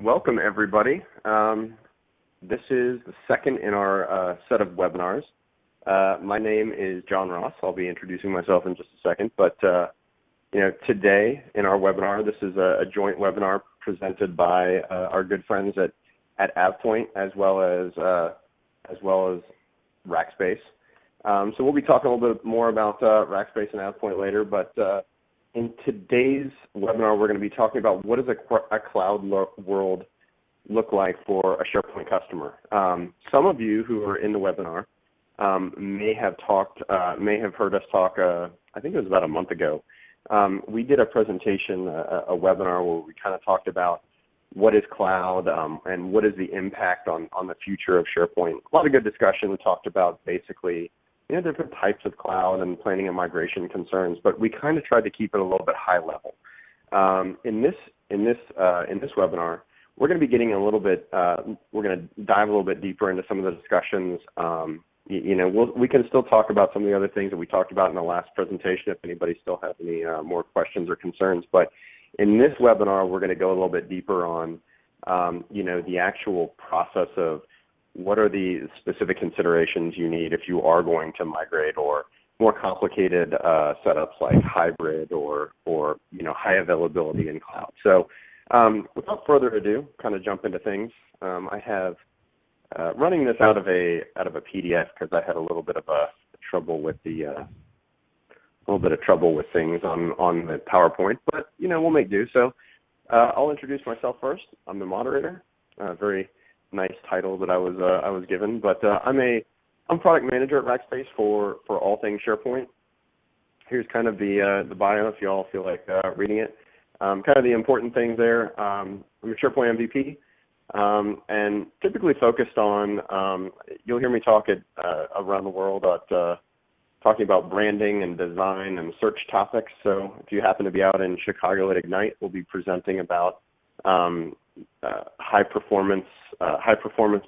Welcome, everybody. This is the second in our set of webinars. My name is John Ross. I'll be introducing myself in just a second. But today in our webinar, this is a joint webinar presented by our good friends at AvePoint as well as Rackspace. So we'll be talking a little bit more about Rackspace and AvePoint later, but in today's webinar, we're going to be talking about what does a cloud world look like for a SharePoint customer. Some of you who are in the webinar may have heard us talk. I think it was about a month ago. We did a presentation, a webinar where we kind of talked about what is cloud and what is the impact on the future of SharePoint. A lot of good discussion. We talked about basically different types of cloud and planning and migration concerns, but we kind of tried to keep it a little bit high level. In this webinar, we're going to be getting a little bit. We're going to dive a little bit deeper into some of the discussions. We can still talk about some of the other things that we talked about in the last presentation if anybody still has any more questions or concerns. But in this webinar, we're going to go a little bit deeper on, the actual process of what are the specific considerations you need if you are going to migrate, or more complicated setups like hybrid or high availability in cloud. So without further ado, kind of jump into things. I have running this out of a PDF because I had a little bit of trouble with things on the PowerPoint, but we'll make do. So I'll introduce myself first. I'm the moderator. Very nice title that I was given, but I'm product manager at Rackspace for all things SharePoint. Here's kind of the bio if you all feel like reading it. Kind of the important things there. I'm a SharePoint MVP, and typically focused on. You'll hear me talk around the world at talking about branding and design and search topics. So if you happen to be out in Chicago at Ignite, we'll be presenting about high performance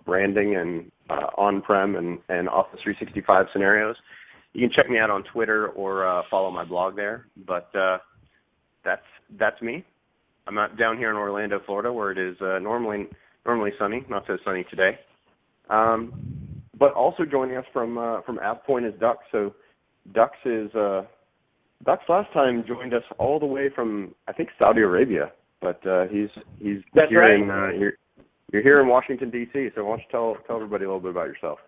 branding and on-prem and Office 365 scenarios. You can check me out on Twitter or follow my blog there. But that's me. I'm not down here in Orlando, Florida, where it is normally sunny. Not so sunny today. But also joining us from AvePoint is Dux. So Dux last time joined us all the way from, I think, Saudi Arabia. But he's That's here right. You're here in Washington, D.C., so why don't you tell everybody a little bit about yourself.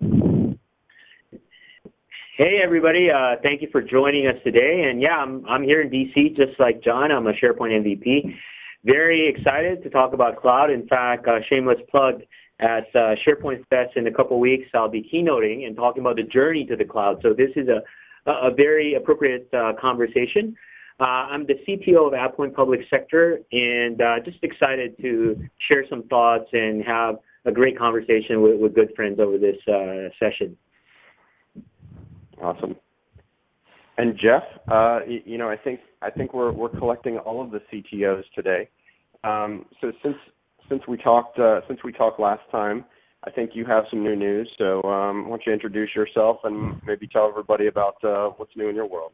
Hey, everybody. Thank you for joining us today. And, yeah, I'm here in D.C. just like John. I'm a SharePoint MVP. Very excited to talk about cloud. In fact, shameless plug, at SharePoint Fest in a couple weeks, I'll be keynoting and talking about the journey to the cloud. So this is a very appropriate conversation. I'm the CTO of AvePoint Public Sector, and just excited to share some thoughts and have a great conversation with good friends over this session. Awesome. And Jeff, I think we're collecting all of the CTOs today. So since we talked last time, I think you have some new news. So why don't you introduce yourself and maybe tell everybody about what's new in your world.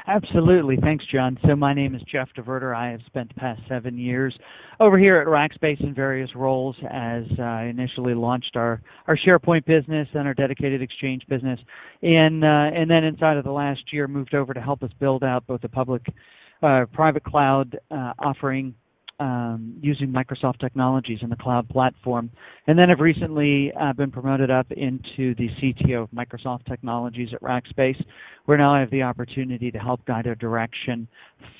Absolutely. Thanks, John. So my name is Jeff DeVerter. I have spent the past 7 years over here at Rackspace in various roles as I initially launched our SharePoint business and our dedicated Exchange business. And then inside of the last year moved over to help us build out both the private cloud offering using Microsoft technologies in the cloud platform. And then I've recently been promoted up into the CTO of Microsoft Technologies at Rackspace, where now I have the opportunity to help guide a direction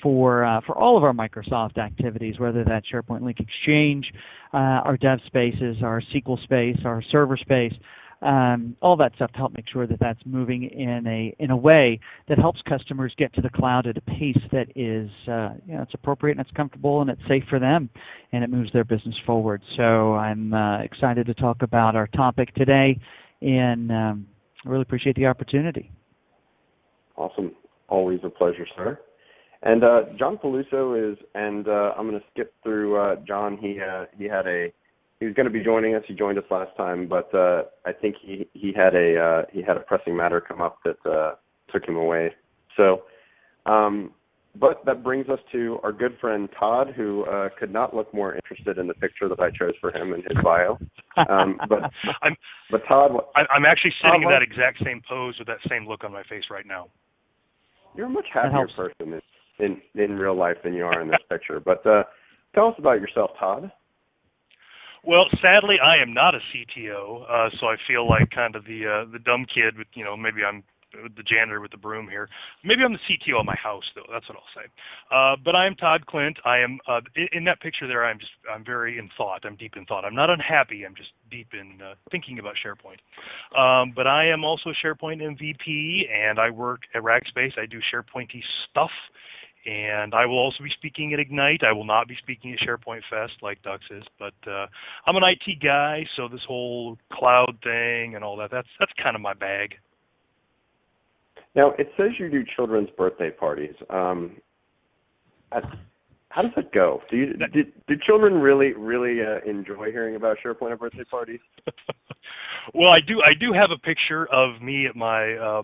for all of our Microsoft activities, whether that's SharePoint Link Exchange, our dev spaces, our SQL space, our server space, all that stuff to help make sure that that's moving in a way that helps customers get to the cloud at a pace that is it's appropriate and it's comfortable and it's safe for them, and it moves their business forward. So I'm excited to talk about our topic today, and I really appreciate the opportunity. Awesome. Always a pleasure, sir. And John Peluso is, and I'm going to skip through John. He was going to be joining us. He joined us last time, but I think he had a pressing matter come up that took him away. So but that brings us to our good friend Todd, who could not look more interested in the picture that I chose for him in his bio. But Todd, I'm actually sitting in that exact same pose with that same look on my face right now. You're a much happier person in real life than you are in this picture. But tell us about yourself, Todd. Well, sadly, I am not a CTO, so I feel like kind of the dumb kid with, maybe I'm the janitor with the broom here. Maybe I'm the CTO of my house, though. That's what I'll say. But I am Todd Klindt. I am in that picture there. I'm very in thought. I'm deep in thought. I'm not unhappy. I'm just deep in thinking about SharePoint. But I am also a SharePoint MVP, and I work at Rackspace. I do SharePoint-y stuff. And I will also be speaking at Ignite. I will not be speaking at SharePoint Fest like Dux is, but I'm an IT guy, so this whole cloud thing and all that's kind of my bag. Now, it says you do children's birthday parties. How does that go? Do children really enjoy hearing about SharePoint at birthday parties? Well, I do have a picture of me at my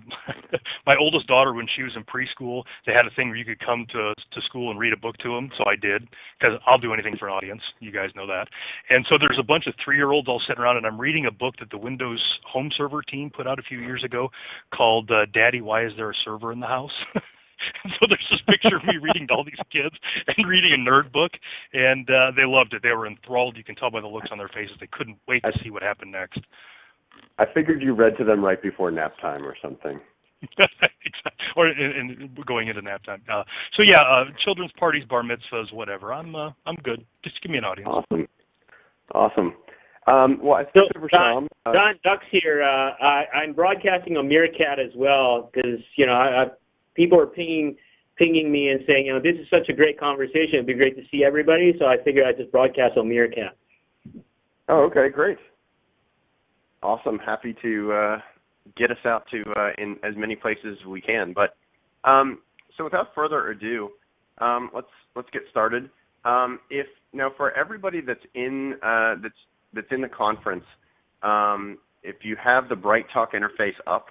my oldest daughter when she was in preschool. They had a thing where you could come to school and read a book to them, so I did, because I'll do anything for an audience. You guys know that. And so there's a bunch of 3-year-olds all sitting around, and I'm reading a book that the Windows Home Server team put out a few years ago called Daddy, Why Is There a Server in the House? And so there's this picture of me reading to all these kids and reading a nerd book, and they loved it. They were enthralled. You can tell by the looks on their faces. They couldn't wait to see what happened next. I figured you read to them right before nap time or something. Exactly. Or going into nap time. So yeah, children's parties, bar mitzvahs, whatever. I'm good. Just give me an audience. Awesome. Well, I think John, Dux here. I'm broadcasting on Meerkat as well because people are pinging me and saying, this is such a great conversation. It'd be great to see everybody. So I figured I'd just broadcast on Meerkat. Oh, okay, great. Awesome. Happy to get us out to in as many places as we can. But so without further ado, let's get started. For everybody that's in the conference, if you have the Bright Talk interface up,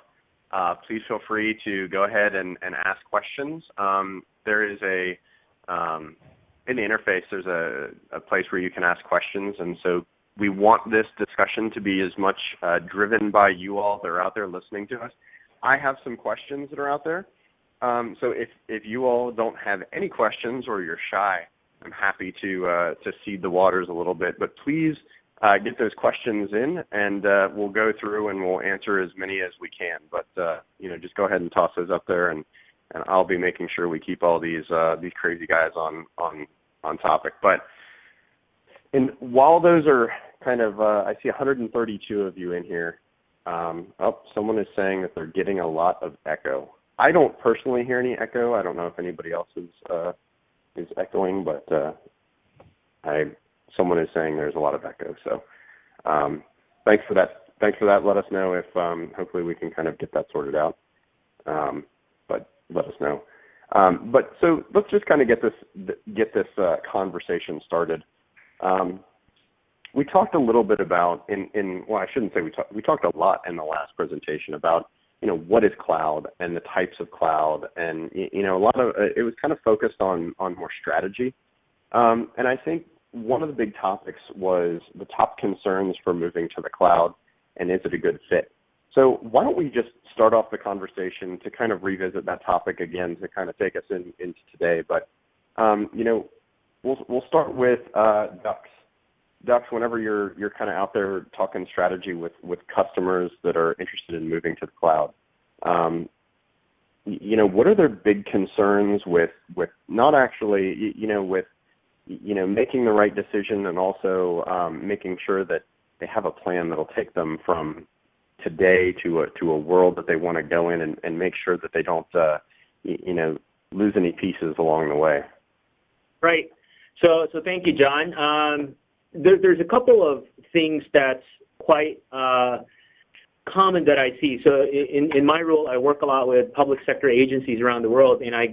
please feel free to go ahead and ask questions. There is in the interface, there's a place where you can ask questions, and so we want this discussion to be as much driven by you all that are out there listening to us. I have some questions that are out there. So if you all don't have any questions or you're shy, I'm happy to seed the waters a little bit. But please get those questions in, and we'll go through and we'll answer as many as we can. But just go ahead and toss those up there, and I'll be making sure we keep all these crazy guys on topic. But while those are kind of, I see 132 of you in here. Someone is saying that they're getting a lot of echo. I don't personally hear any echo. I don't know if anybody else is echoing, but someone is saying there's a lot of echo. So thanks for that. Let us know if hopefully we can kind of get that sorted out. But let us know. But so let's just kind of get this conversation started. We talked a little bit about I shouldn't say we talked a lot in the last presentation about what is cloud and the types of cloud, and a lot of it was kind of focused on more strategy, and I think one of the big topics was the top concerns for moving to the cloud, and is it a good fit? So why don't we just start off the conversation to kind of revisit that topic again to kind of take us into today, but we'll start with Dux. Dux, whenever you're kind of out there talking strategy with customers that are interested in moving to the cloud, what are their big concerns with not actually, with making the right decision, and also making sure that they have a plan that'll take them from today to a world that they want to go in, and make sure that they don't lose any pieces along the way. Right. So thank you, John. There's a couple of things that's quite common that I see. So in my role, I work a lot with public sector agencies around the world, and I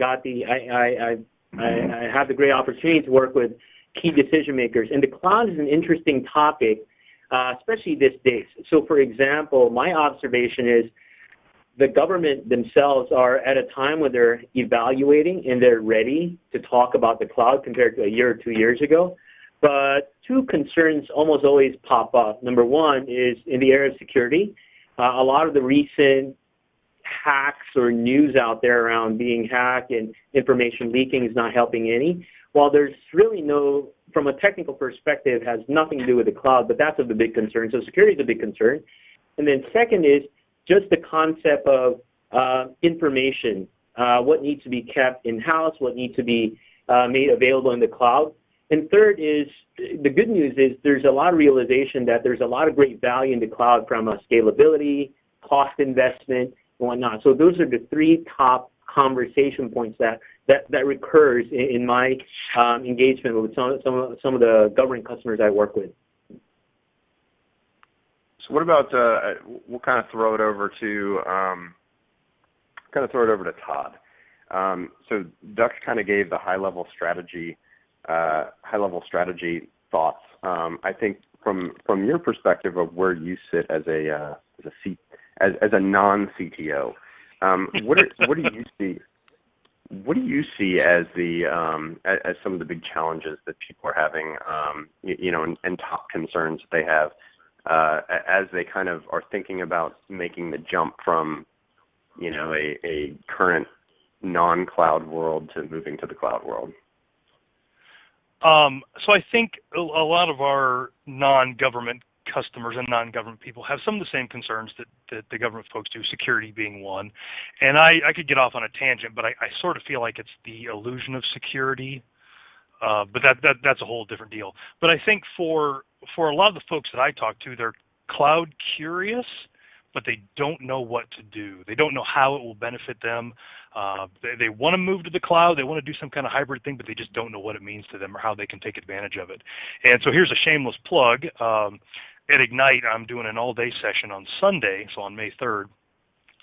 have the great opportunity to work with key decision makers. And the cloud is an interesting topic, especially these days. So, for example, my observation is the government themselves are at a time when they're evaluating and they're ready to talk about the cloud compared to a year or 2 years ago. But two concerns almost always pop up. Number one is in the area of security. A lot of the recent hacks or news out there around being hacked and information leaking is not helping any. While there's really no, from a technical perspective, has nothing to do with the cloud, but that's of the big concern. So security is a big concern. And then second is just the concept of information, what needs to be kept in-house, what needs to be made available in the cloud. And third is, the good news is there's a lot of realization that there's a lot of great value in the cloud from a scalability, cost investment, and whatnot. So those are the three top conversation points that recurs in my engagement with some of the government customers I work with. So what about we'll kind of throw it over to Todd. So Dux kind of gave the high-level strategy thoughts. I think from your perspective of where you sit as a non-CTO, what do you see? What do you see as as some of the big challenges that people are having, and top concerns that they have as they kind of are thinking about making the jump from, a current non-cloud world to moving to the cloud world? So I think a lot of our non-government customers and non-government people have some of the same concerns that the government folks do, security being one. And I could get off on a tangent, but I sort of feel like it's the illusion of security. But that's a whole different deal. But I think for a lot of the folks that I talk to, they're cloud curious, but they don't know what to do. They don't know how it will benefit them. They want to move to the cloud. They want to do some kind of hybrid thing, but they just don't know what it means to them or how they can take advantage of it. And so here's a shameless plug. At Ignite, I'm doing an all-day session on Sunday, so on May 3rd,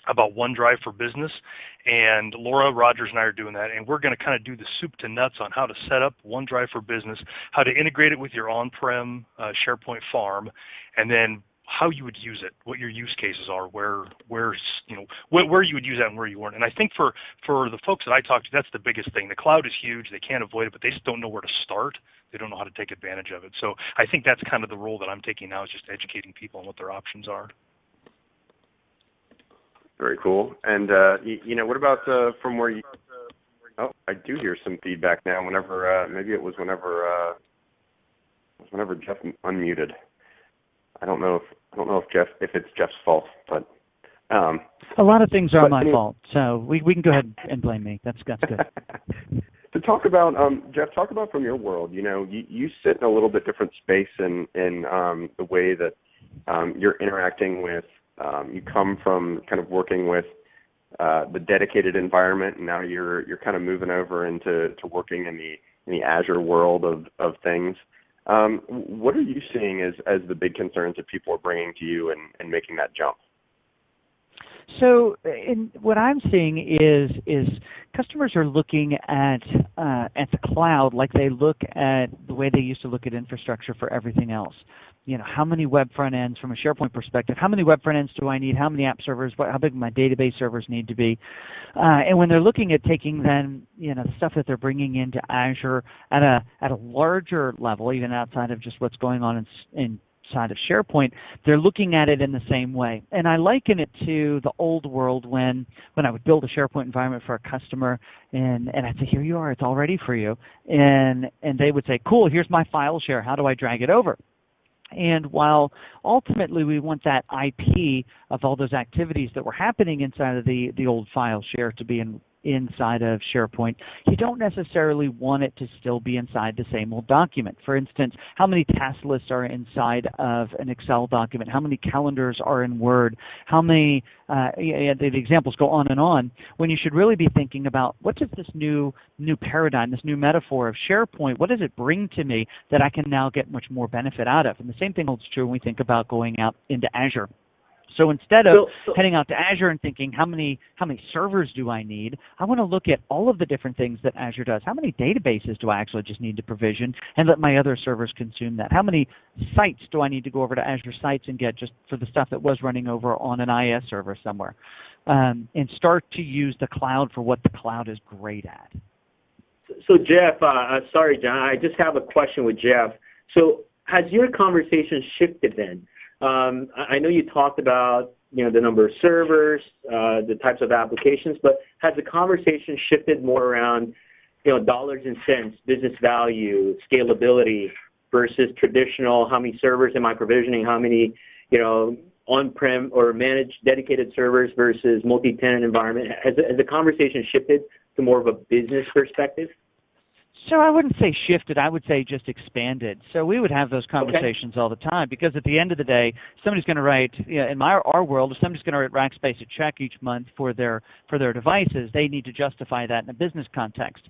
about OneDrive for Business. And Laura Rogers and I are doing that, and we're going to kind of do the soup to nuts on how to set up OneDrive for Business, how to integrate it with your on-prem SharePoint farm, and then how you would use it, what your use cases are, where you would use that and where you weren't. And I think for the folks that I talk to, that's the biggest thing. The cloud is huge. They can't avoid it, but they just don't know where to start. They don't know how to take advantage of it. So I think that's kind of the role that I'm taking now, is just educating people on what their options are. Very cool. And, what about from where you... Oh, I do hear some feedback now whenever, maybe it was whenever Jeff unmuted. I don't know if it's Jeff's fault, but... a lot of things are my fault, so we can go ahead and blame me. That's good. To talk about, Jeff, talk about from your world. You sit in a little bit different space in the way that you're interacting with. You come from kind of working with the dedicated environment, and now you're kind of moving over into working in the Azure world of things. What are you seeing as the big concerns that people are bringing to you and making that jump? So what I'm seeing is customers are looking at the cloud like they look at the way they used to look at infrastructure for everything else. How many web front ends from a SharePoint perspective? How many web front ends do I need? How many app servers? How big my database servers need to be? And when they're looking at taking then the stuff that they're bringing into Azure at a larger level, even outside of just what's going on inside of SharePoint, they're looking at it in the same way. And I liken it to the old world when I would build a SharePoint environment for a customer, and I'd say, here you are, it's all ready for you. And they would say, cool, here's my file share. How do I drag it over? And while ultimately we want that IP of all those activities that were happening inside of the old file share to be inside of SharePoint, you don't necessarily want it to still be inside the same old document. For instance, how many task lists are inside of an Excel document? How many calendars are in Word? How many, the examples go on and on, when you should really be thinking about what does this new paradigm, this new metaphor of SharePoint, what does it bring to me that I can now get much more benefit out of? And the same thing holds true when we think about going out into Azure. So instead of heading out to Azure and thinking, how many servers do I need, I want to look at all of the different things that Azure does. How many databases do I actually just need to provision and let my other servers consume that? How many sites do I need to go over to Azure Sites and get just for the stuff that was running over on an IS server somewhere? and start to use the cloud for what the cloud is great at. So Jeff, sorry, John, I just have a question with Jeff. So has your conversation shifted then? I know you talked about the number of servers, the types of applications, but has the conversation shifted more around dollars and cents, business value, scalability versus traditional, how many servers am I provisioning, how many on-prem or managed dedicated servers versus multi-tenant environment? Has the conversation shifted to more of a business perspective? So I wouldn't say shifted. I would say just expanded. So we would have those conversations all the time because at the end of the day, somebody's going to write, in our world, if somebody's going to write Rackspace a check each month for their devices, they need to justify that in a business context.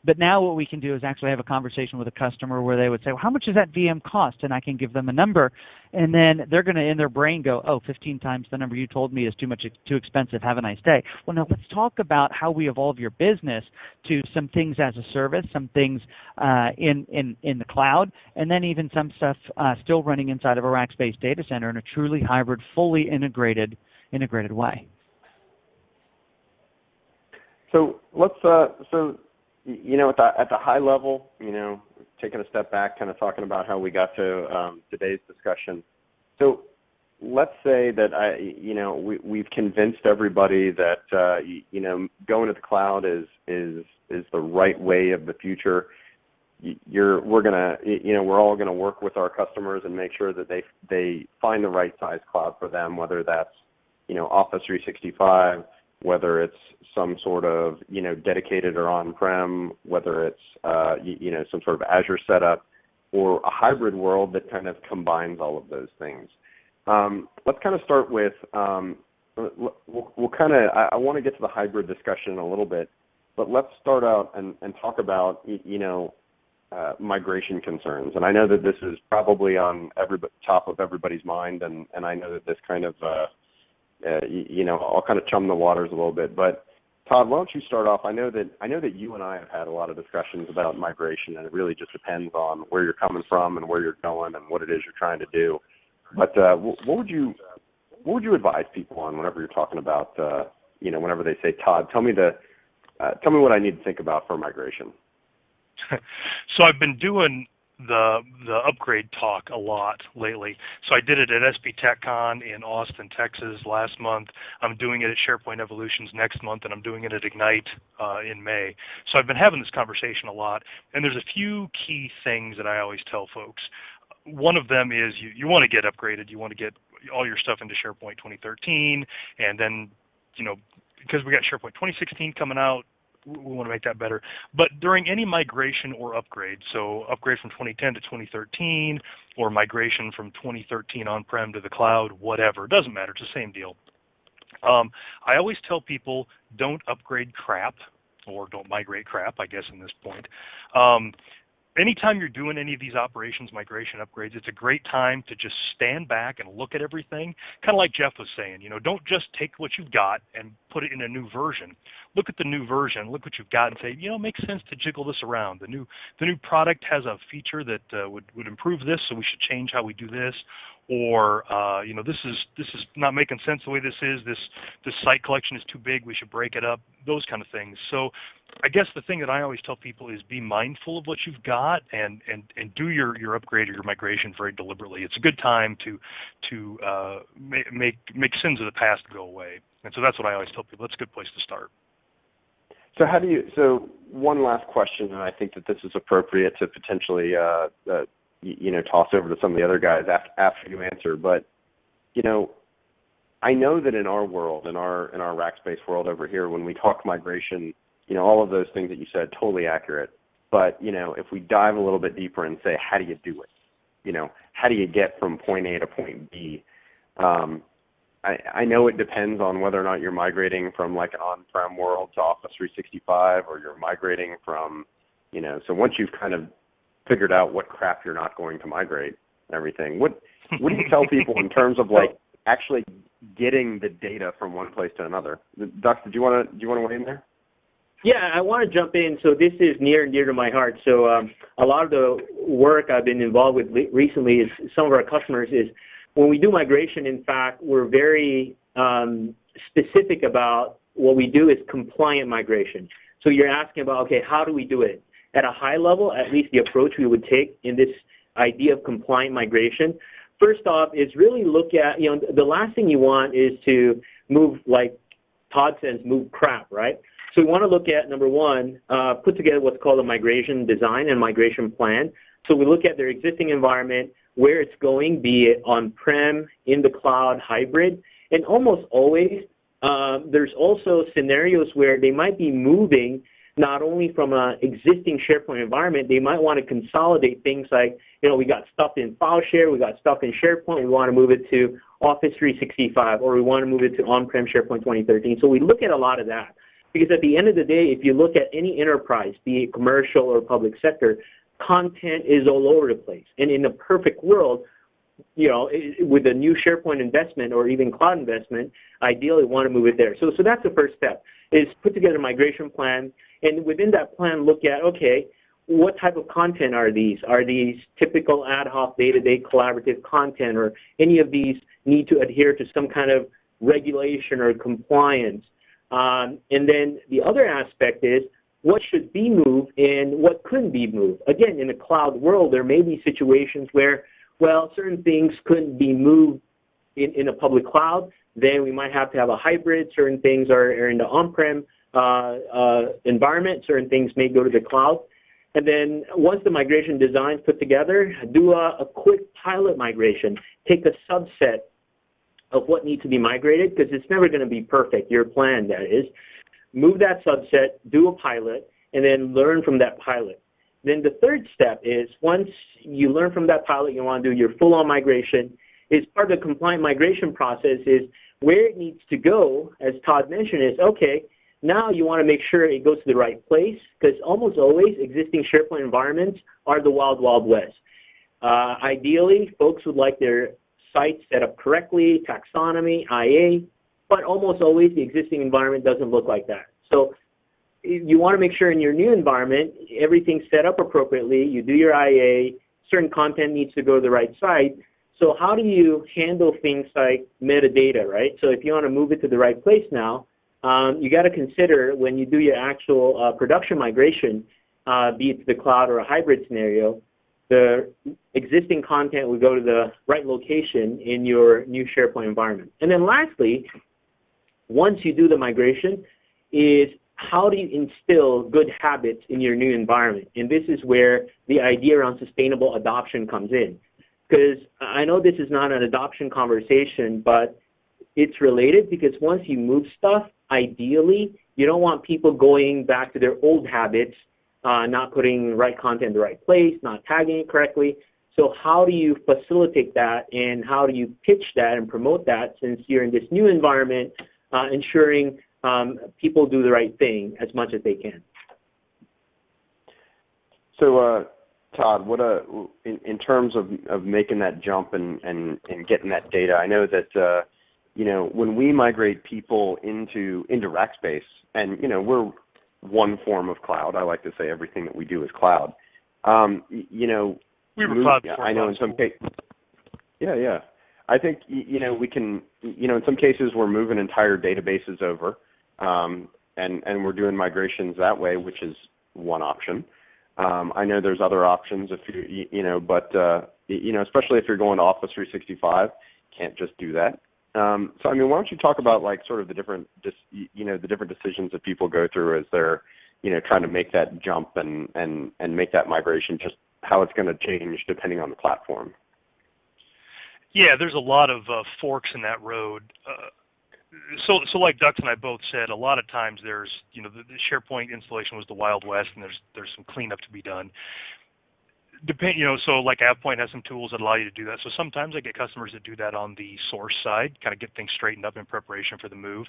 But now what we can do is actually have a conversation with a customer where they would say, well, how much does that VM cost? And I can give them a number. And then they're going to, in their brain, go, oh, 15 times the number you told me is too expensive. Have a nice day. Well, now let's talk about how we evolve your business to some things as a service, some things in the cloud, and then even some stuff still running inside of a Rackspace data center in a truly hybrid, fully integrated way. So let's at the high level, taking a step back, kind of talking about how we got to today's discussion. So let's say that we've convinced everybody that going to the cloud is the right way of the future. We're all gonna work with our customers and make sure that they find the right size cloud for them, whether that's Office 365. Whether it's some sort of, dedicated or on-prem, whether it's, some sort of Azure setup or a hybrid world that kind of combines all of those things. Let's kind of start with, I want to get to the hybrid discussion in a little bit, but let's start out and talk about, migration concerns. And I know that this is probably on top of everybody's mind, and I know that this kind of, I'll kind of chum the waters a little bit. But Todd, why don't you start off? I know that you and I have had a lot of discussions about migration, and it really just depends on where you're coming from and where you're going and what it is you're trying to do. But what would you advise people on whenever you're talking about whenever they say, Todd, tell me what I need to think about for migration? So I've been doing the upgrade talk a lot lately. So I did it at SB TechCon in Austin, Texas last month. I'm doing it at SharePoint Evolutions next month, and I'm doing it at Ignite in May. So I've been having this conversation a lot, and there's a few key things that I always tell folks. One of them is you want to get upgraded. You want to get all your stuff into SharePoint 2013, and then, because we got SharePoint 2016 coming out, we want to make that better. But during any migration or upgrade, so upgrade from 2010 to 2013 or migration from 2013 on-prem to the cloud, whatever, it doesn't matter. It's the same deal. I always tell people don't upgrade crap or don't migrate crap, I guess, in this point. Anytime you're doing any of these operations, migration, upgrades, it's a great time to just stand back and look at everything. Kind of like Jeff was saying, don't just take what you've got and put it in a new version. Look at the new version, look what you've got and say, it makes sense to jiggle this around. The new product has a feature that would improve this, so we should change how we do this. Or, this is not making sense the way this is. This site collection is too big. We should break it up. Those kind of things. So, I guess the thing that I always tell people is be mindful of what you've got and do your upgrade or your migration very deliberately. It's a good time to make sins of the past go away. And so that's what I always tell people. That's a good place to start. So one last question, and I think that this is appropriate to potentially toss over to some of the other guys after you answer. But, I know that in our world, in our Rackspace world over here, when we talk migration, all of those things that you said, totally accurate. But, if we dive a little bit deeper and say, how do you do it? How do you get from point A to point B? I know it depends on whether or not you're migrating from like an on-prem world to Office 365 or you're migrating from, so once you've kind of figured out what crap you're not going to migrate and everything, what do you tell people in terms of like actually getting the data from one place to another? Dux, do you want to weigh in there? Yeah, I want to jump in. So this is near and dear to my heart. So a lot of the work I've been involved with recently is some of our customers is when we do migration, in fact, we're very specific about what we do is compliant migration. So you're asking about, okay, how do we do it? At a high level, at least the approach we would take in this idea of compliant migration, first off is really look at, the last thing you want is to move, like Todd says, move crap, right? So we want to look at, number one, put together what's called a migration design and migration plan. So we look at their existing environment, where it's going, be it on-prem, in the cloud, hybrid, and almost always there's also scenarios where they might be moving not only from an existing SharePoint environment, they might want to consolidate things like, we got stuff in FileShare, we got stuff in SharePoint, we want to move it to Office 365, or we want to move it to on-prem SharePoint 2013. So we look at a lot of that. Because at the end of the day, if you look at any enterprise, be it commercial or public sector, content is all over the place. And in a perfect world, with a new SharePoint investment or even cloud investment, ideally want to move it there. So that's the first step, is put together a migration plan. And within that plan, look at, okay, what type of content are these? Are these typical ad hoc day-to-day collaborative content, or any of these need to adhere to some kind of regulation or compliance? And then the other aspect is what should be moved and what couldn't be moved. Again, in the cloud world, there may be situations where, certain things couldn't be moved in a public cloud. Then we might have to have a hybrid. Certain things are in the on-prem environment. Certain things may go to the cloud. And then once the migration design is put together, do a quick pilot migration. Take a subset of what needs to be migrated, because it's never going to be perfect, your plan, that is. Move that subset, do a pilot, and then learn from that pilot. Then the third step is, once you learn from that pilot, you want to do your full-on migration, is part of the compliant migration process is where it needs to go, as Todd mentioned, is, okay, now you want to make sure it goes to the right place, because almost always existing SharePoint environments are the wild, wild west. Ideally, folks would like their site set up correctly, taxonomy, IA, but almost always the existing environment doesn't look like that. So you want to make sure in your new environment, everything's set up appropriately, you do your IA, certain content needs to go to the right site. So how do you handle things like metadata, right? So if you want to move it to the right place now, you got to consider when you do your actual production migration, be it to the cloud or a hybrid scenario, the existing content will go to the right location in your new SharePoint environment. And then lastly, once you do the migration, is how do you instill good habits in your new environment? And this is where the idea around sustainable adoption comes in. Because I know this is not an adoption conversation, but it's related, because once you move stuff, ideally, you don't want people going back to their old habits, not putting the right content in the right place, not tagging it correctly. So how do you facilitate that, and how do you pitch that and promote that, since you're in this new environment, ensuring people do the right thing as much as they can? So, Todd, in terms of making that jump and getting that data, I know that when we migrate people into Rackspace, and we're one form of cloud. I like to say everything that we do is cloud. We were cloud before. I know in some cases. Yeah. I think we can. In some cases we're moving entire databases over, and we're doing migrations that way, which is one option. I know there's other options if but especially if you're going to Office 365, can't just do that. So I mean, why don't you talk about like sort of the different decisions that people go through as they're trying to make that jump and make that migration, just how it's going to change depending on the platform. Yeah, there's a lot of forks in that road. So like Dux and I both said, a lot of times there's, the SharePoint installation was the Wild West, and there's some cleanup to be done. So like AvePoint has some tools that allow you to do that. So sometimes I get customers that do that on the source side, kind of get things straightened up in preparation for the move.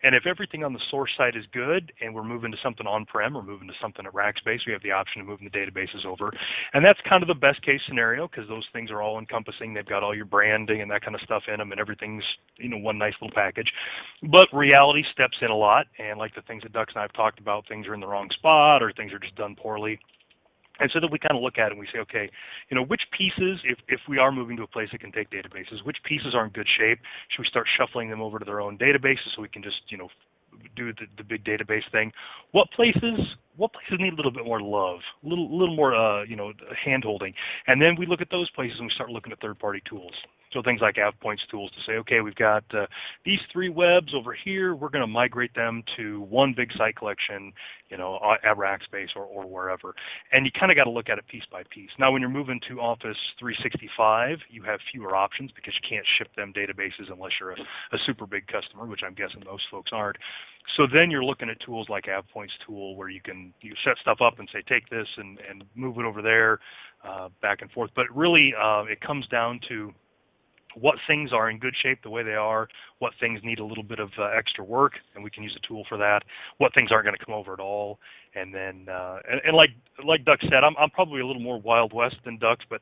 And if everything on the source side is good and we're moving to something on-prem or moving to something at Rackspace, we have the option of moving the databases over. And that's kind of the best case scenario, because those things are all encompassing. They've got all your branding and that kind of stuff in them, and everything's one nice little package. But reality steps in a lot, and like the things that Dux and I have talked about, things are in the wrong spot or things are just done poorly. And so then we kind of look at it and we say, okay, which pieces, if we are moving to a place that can take databases, which pieces are in good shape? Should we start shuffling them over to their own databases so we can just, do the big database thing? What places need a little bit more love, a little more, hand-holding? And then we look at those places and we start looking at third-party tools. So things like AvePoint's tools to say, okay, we've got these 3 webs over here. We're going to migrate them to one big site collection, at Rackspace or wherever. And you kind of got to look at it piece by piece. Now, when you're moving to Office 365, you have fewer options because you can't ship them databases unless you're a super big customer, which I'm guessing most folks aren't. So then you're looking at tools like AvePoint's tool where you set stuff up and say, take this and move it over there, back and forth. But really, it comes down to what things are in good shape the way they are, what things need a little bit of extra work, and we can use a tool for that, what things aren't going to come over at all. And then, and like Dux said, I'm probably a little more Wild West than Dux, but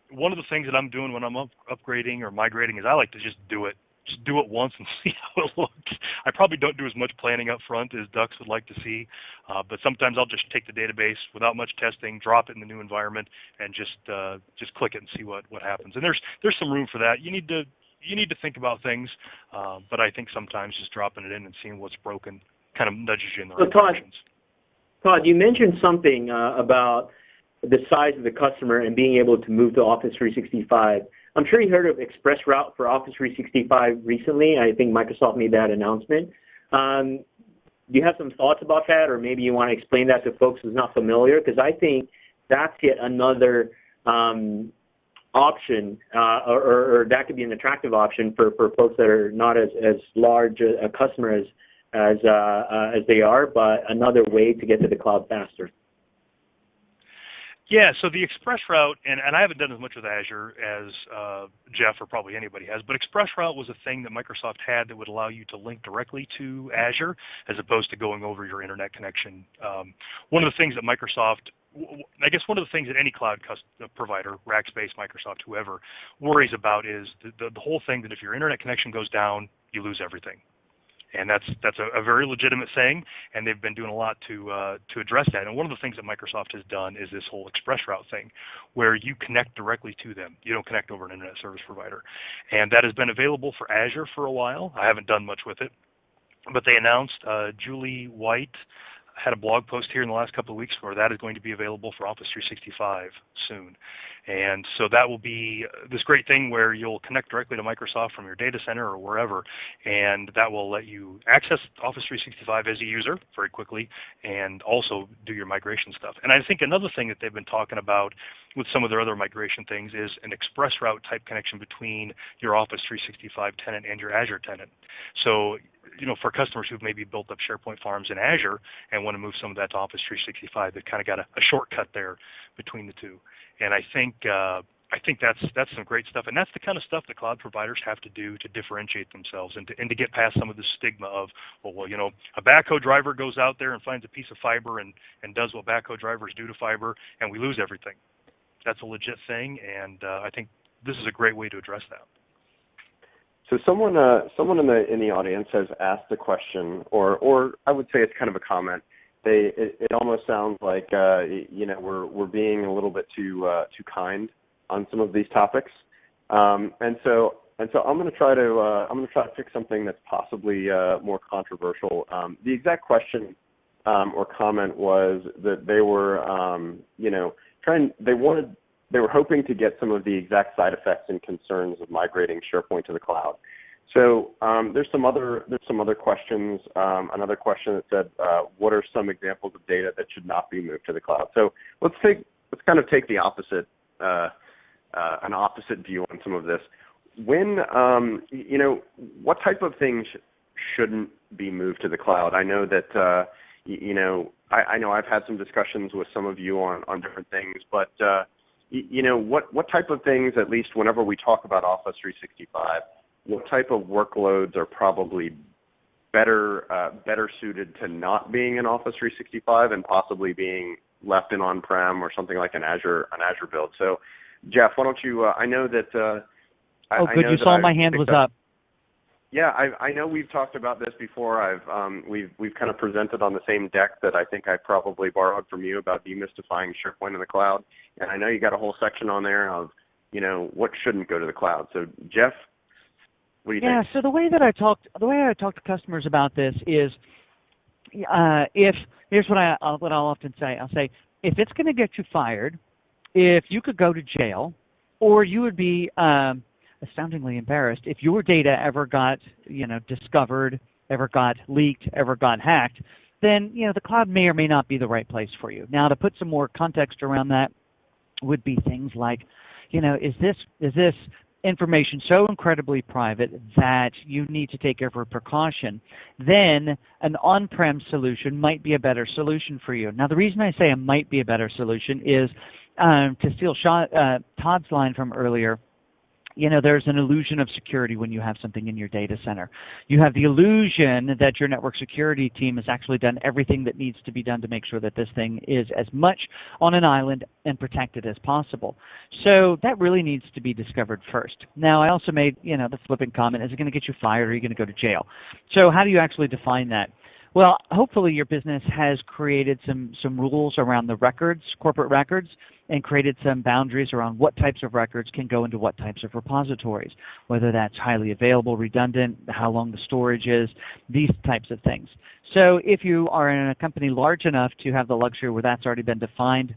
one of the things that I'm doing when I'm upgrading or migrating is I like to just do it. Just do it once and see how it looks. I probably don't do as much planning up front as Dux would like to see, but sometimes I'll just take the database without much testing, drop it in the new environment, and just click it and see what happens. And there's some room for that. You need to think about things, but I think sometimes just dropping it in and seeing what's broken kind of nudges you in the right directions. Todd, you mentioned something about the size of the customer and being able to move to Office 365. I'm sure you heard of ExpressRoute for Office 365 recently. I think Microsoft made that announcement. Do you have some thoughts about that, or maybe you want to explain that to folks who's not familiar? Because I think that's yet another option, or that could be an attractive option for folks that are not as large a customer as they are, but another way to get to the cloud faster. Yeah, so the ExpressRoute, and I haven't done as much with Azure as Jeff or probably anybody has, but ExpressRoute was a thing that Microsoft had that would allow you to link directly to Azure as opposed to going over your internet connection. One of the things that Microsoft, I guess one of the things that any cloud provider, Rackspace, Microsoft, whoever, worries about is the whole thing that if your internet connection goes down, you lose everything. And that's a very legitimate thing, and they've been doing a lot to address that. And one of the things that Microsoft has done is this whole ExpressRoute thing, where you connect directly to them. You don't connect over an internet service provider. And that has been available for Azure for a while. I haven't done much with it. But they announced, Julie White had a blog post here in the last couple of weeks where that is going to be available for Office 365 soon. And so that will be this great thing where you'll connect directly to Microsoft from your data center or wherever, and that will let you access Office 365 as a user very quickly and also do your migration stuff. And I think another thing that they've been talking about with some of their other migration things is an ExpressRoute type connection between your Office 365 tenant and your Azure tenant. So, for customers who've maybe built up SharePoint farms in Azure and want to move some of that to Office 365, they've kind of got a shortcut there between the two. And I think that's some great stuff, and that's the kind of stuff that cloud providers have to do to differentiate themselves and to get past some of the stigma of, well, a backhoe driver goes out there and finds a piece of fiber and does what backhoe drivers do to fiber, and we lose everything. That's a legit thing, and I think this is a great way to address that. So someone in the audience has asked a question, or I would say it's kind of a comment. It almost sounds like we're being a little bit too kind on some of these topics, and so I'm going to try to pick something that's possibly more controversial. The exact question or comment was that they were they were hoping to get some of the exact side effects and concerns of migrating SharePoint to the cloud. So there's some other questions. Another question that said, what are some examples of data that should not be moved to the cloud? So let's kind of take the opposite, an opposite view on some of this. When what type of things shouldn't be moved to the cloud? I know that I know I've had some discussions with some of you on different things, but what type of things, at least whenever we talk about Office 365, what type of workloads are probably better suited to not being in Office 365 and possibly being left in on-prem or something like an Azure build? So, Jeff, why don't you? I know that. You saw my hand was up. Yeah, I know we've talked about this before. We've kind of presented on the same deck that I think I probably borrowed from you about demystifying SharePoint in the cloud. And I know you got a whole section on there of, what shouldn't go to the cloud. So Jeff, what do you think? Yeah, so the way I talk to customers about this is, here's what I'll often say. I'll say, if it's going to get you fired, if you could go to jail, or you would be astoundingly embarrassed if your data ever got discovered, ever got leaked, ever got hacked, then the cloud may or may not be the right place for you. Now, to put some more context around that would be things like, is this information so incredibly private that you need to take every precaution? Then an on-prem solution might be a better solution for you. Now, the reason I say it might be a better solution is to steal Todd's line from earlier. There's an illusion of security when you have something in your data center. You have the illusion that your network security team has actually done everything that needs to be done to make sure that this thing is as much on an island and protected as possible. So that really needs to be discovered first. Now, I also made, the flippant comment, is it going to get you fired or are you going to go to jail? So how do you actually define that? Well, hopefully your business has created some rules around the records, corporate records, and created some boundaries around what types of records can go into what types of repositories, whether that's highly available, redundant, how long the storage is, these types of things. So if you are in a company large enough to have the luxury where that's already been defined,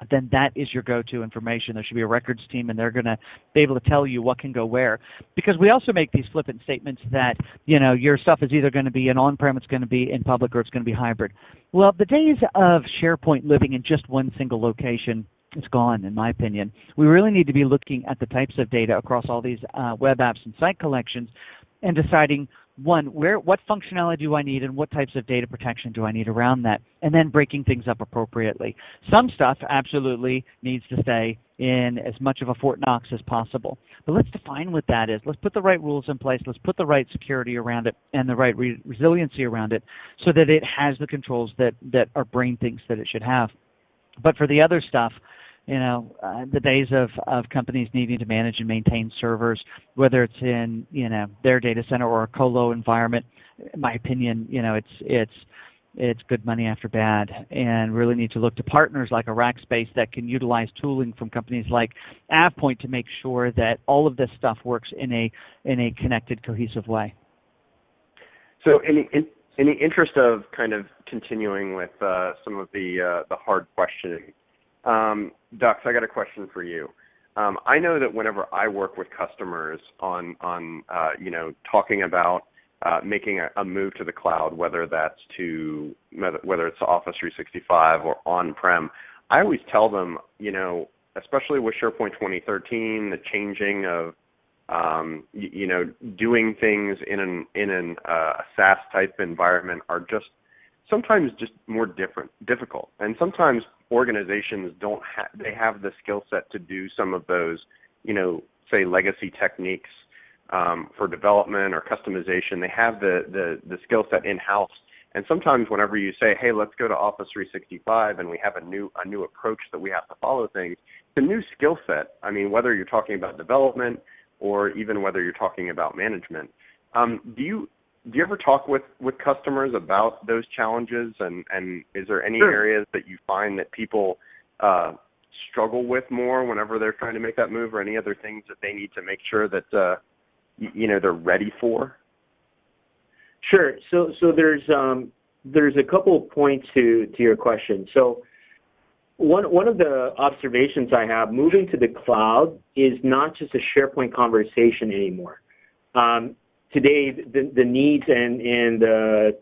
then that is your go-to information. There should be a records team, and they're going to be able to tell you what can go where. Because we also make these flippant statements that, your stuff is either going to be in on-prem, it's going to be in public, or it's going to be hybrid. Well, the days of SharePoint living in just one single location is gone, in my opinion. We really need to be looking at the types of data across all these web apps and site collections and deciding, one, what functionality do I need and what types of data protection do I need around that, and then breaking things up appropriately. Some stuff absolutely needs to stay in as much of a Fort Knox as possible. But let's define what that is. Let's put the right rules in place. Let's put the right security around it and the right resiliency around it so that it has the controls that our brain thinks that it should have. But for the other stuff, the days of companies needing to manage and maintain servers, whether it's in, their data center or a colo environment, in my opinion, it's good money after bad, and really need to look to partners like a Rackspace that can utilize tooling from companies like AvePoint to make sure that all of this stuff works in a connected, cohesive way. So in the interest of kind of continuing with some of the hard questioning, Dux, I got a question for you. I know that whenever I work with customers on talking about making a move to the cloud, whether it's Office 365 or on-prem, I always tell them, especially with SharePoint 2013, the changing of doing things in a SaaS type environment are sometimes more difficult, and sometimes organizations they have the skill set to do some of those, say legacy techniques for development or customization. They have the skill set in-house, and sometimes whenever you say, hey, let's go to Office 365 and we have a new approach that we have to follow things, it's a new skill set. I mean, whether you're talking about development or even whether you're talking about management. Do you ever talk with customers about those challenges, and is there any Sure. areas that you find that people struggle with more whenever they're trying to make that move, or any other things that they need to make sure that they're ready for? Sure. So there's a couple of points to your question. So one of the observations I have, moving to the cloud is not just a SharePoint conversation anymore. Today, the needs and the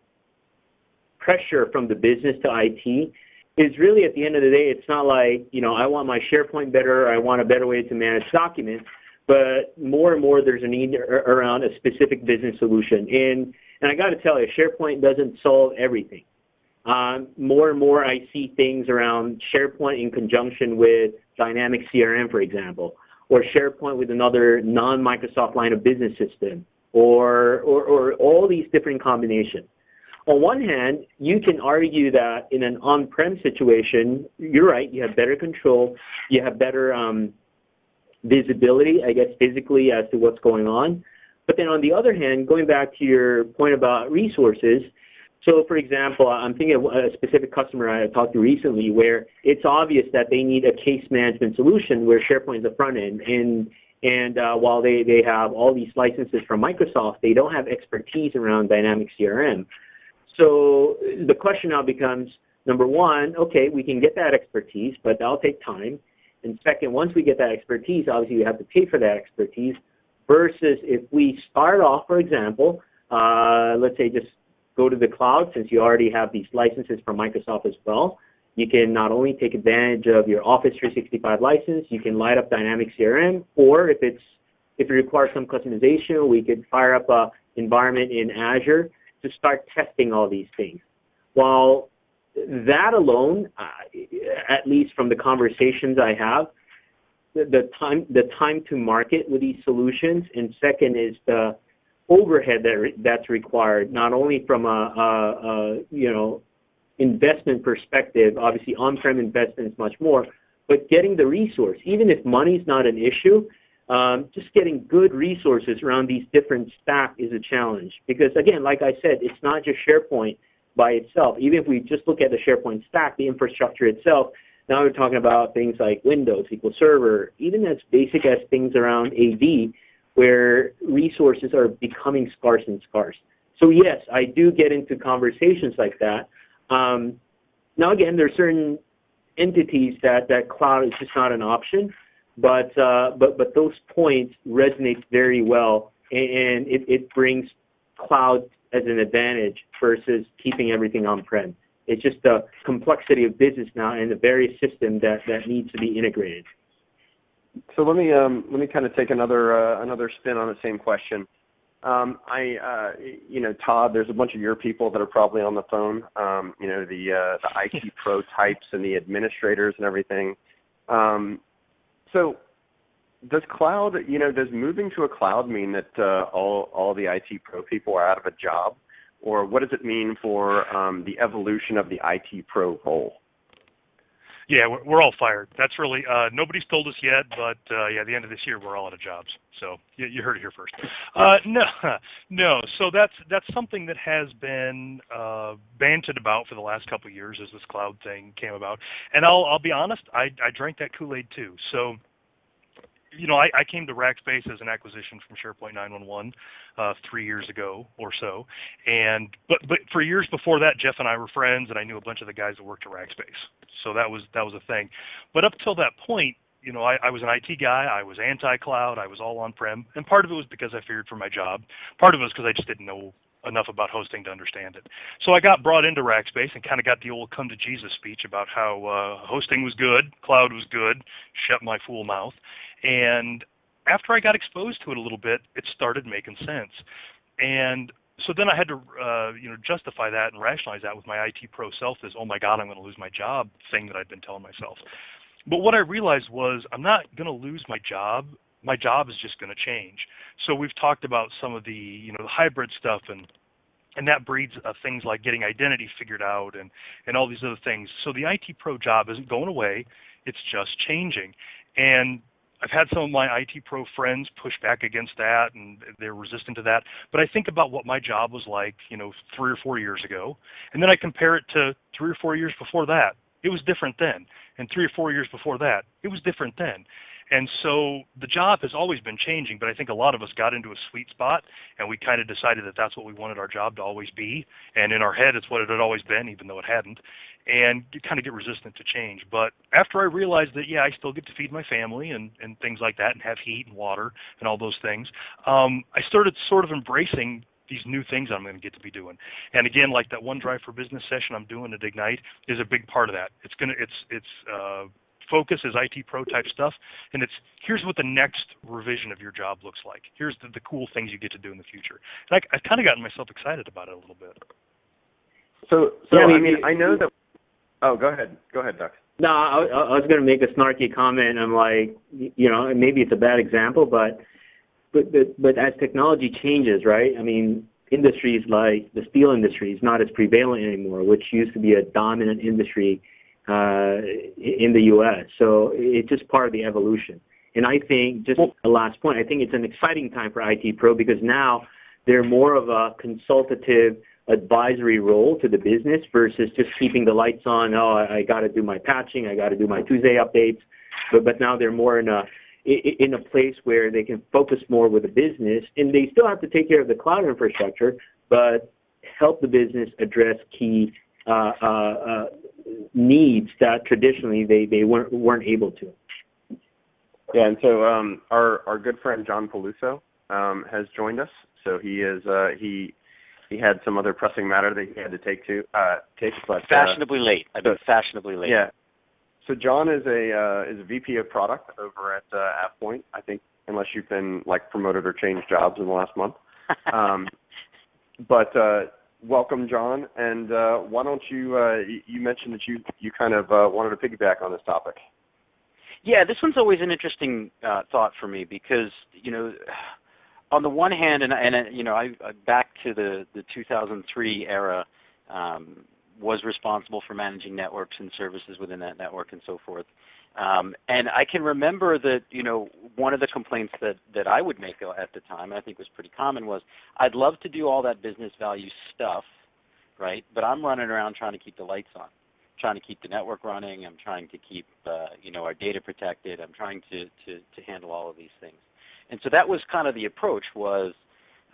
pressure from the business to IT is really, at the end of the day, it's not like, I want my SharePoint better, I want a better way to manage documents, but more and more there's a need around a specific business solution. And I got to tell you, SharePoint doesn't solve everything. More and more I see things around SharePoint in conjunction with Dynamics CRM, for example, or SharePoint with another non-Microsoft line of business system, or all these different combinations. On one hand, you can argue that in an on-prem situation, you're right, you have better control, you have better visibility, I guess, physically as to what's going on. But then on the other hand, going back to your point about resources, so for example, I'm thinking of a specific customer I talked to recently where it's obvious that they need a case management solution where SharePoint is the front end. And while they have all these licenses from Microsoft, they don't have expertise around Dynamics CRM. So the question now becomes, number one, okay, we can get that expertise, but that'll take time. And second, once we get that expertise, obviously we have to pay for that expertise, versus if we start off, for example, let's say just go to the cloud, since you already have these licenses from Microsoft as well. You can not only take advantage of your Office 365 license, you can light up Dynamics CRM, or if it requires some customization, we could fire up an environment in Azure to start testing all these things. While that alone, at least from the conversations I have, the time to market with these solutions, and second is the overhead that's required, not only from a investment perspective. Obviously, on-prem investment is much more, but getting the resource, even if money's not an issue, just getting good resources around these different stack is a challenge. Because again, like I said, it's not just SharePoint by itself. Even if we just look at the SharePoint stack, the infrastructure itself, now we're talking about things like Windows, SQL Server, even as basic as things around AD, where resources are becoming scarce and scarce. So yes, I do get into conversations like that. Now again, there are certain entities that cloud is just not an option, but those points resonate very well, and it brings cloud as an advantage versus keeping everything on-prem. It's just the complexity of business now and the various systems that needs to be integrated. So let me kind of take another spin on the same question. Todd, there's a bunch of your people that are probably on the phone. The IT pro types and the administrators and everything. So does cloud, does moving to a cloud mean that all the IT pro people are out of a job, or what does it mean for the evolution of the IT pro role? Yeah, we're all fired. That's really, nobody's told us yet, but at the end of this year, we're all out of jobs. So you heard it here first. No. So that's something that has been banted about for the last couple of years as this cloud thing came about. And I'll be honest, I drank that Kool-Aid too. So, I came to Rackspace as an acquisition from SharePoint 911 3 years ago or so, but for years before that, Jeff and I were friends, and I knew a bunch of the guys that worked at Rackspace. So that was a thing. But up till that point, I was an IT guy. I was anti-cloud. I was all on-prem, and part of it was because I feared for my job. Part of it was because I just didn't know enough about hosting to understand it. So I got brought into Rackspace and kind of got the old come to Jesus speech about how hosting was good, cloud was good, shut my fool mouth. And after I got exposed to it a little bit, it started making sense. And so then I had to, justify that and rationalize that with my IT pro self as, oh my God, I'm going to lose my job thing that I'd been telling myself. But what I realized was I'm not going to lose my job. My job is just going to change. So we've talked about some of the, the hybrid stuff, and that breeds things like getting identity figured out and all these other things. So the IT pro job isn't going away. It's just changing. And I've had some of my IT pro friends push back against that, and they're resistant to that. But I think about what my job was like, 3 or 4 years ago, and then I compare it to 3 or 4 years before that. It was different then. And 3 or 4 years before that, it was different then. And so the job has always been changing, but I think a lot of us got into a sweet spot, and we kind of decided that that's what we wanted our job to always be. And in our head, it's what it had always been, even though it hadn't. And you kind of get resistant to change. But after I realized that, I still get to feed my family and things like that, and have heat and water and all those things, I started sort of embracing these new things I'm going to get to be doing. And again, like that OneDrive for Business session I'm doing at Ignite is a big part of that. It's focus is IT pro type stuff, and here's what the next revision of your job looks like. Here's the cool things you get to do in the future. And I've kind of gotten myself excited about it a little bit. So I know that. Oh, go ahead, Dux. No, I was going to make a snarky comment. I'm like, maybe it's a bad example, but as technology changes, right? I mean, industries like the steel industry is not as prevalent anymore, which used to be a dominant industry in the U.S. So it's just part of the evolution. And I think, just a last point, I think it's an exciting time for IT Pro because now they're more of a consultative advisory role to the business versus just keeping the lights on. Oh, I got to do my patching, I got to do my Tuesday updates. But now they're more in a place where they can focus more with the business, and they still have to take care of the cloud infrastructure, but help the business address key needs that traditionally they weren't able to. Yeah, and so our good friend John Peluso has joined us. So he is he had some other pressing matter that he had to take. But fashionably late. I've been fashionably late. Yeah. So John is a VP of product over at AvePoint. I think unless you've been like promoted or changed jobs in the last month. But welcome, John. And why don't you mentioned that you kind of wanted to piggyback on this topic. Yeah, this one's always an interesting thought for me because, on the one hand, and I back to the 2003 era, was responsible for managing networks and services within that network and so forth. And I can remember that, one of the complaints that I would make at the time, and I think was pretty common, was I'd love to do all that business value stuff, right? But I'm running around trying to keep the lights on, trying to keep the network running. I'm trying to keep, our data protected. I'm trying to handle all of these things. And so that was kind of the approach was,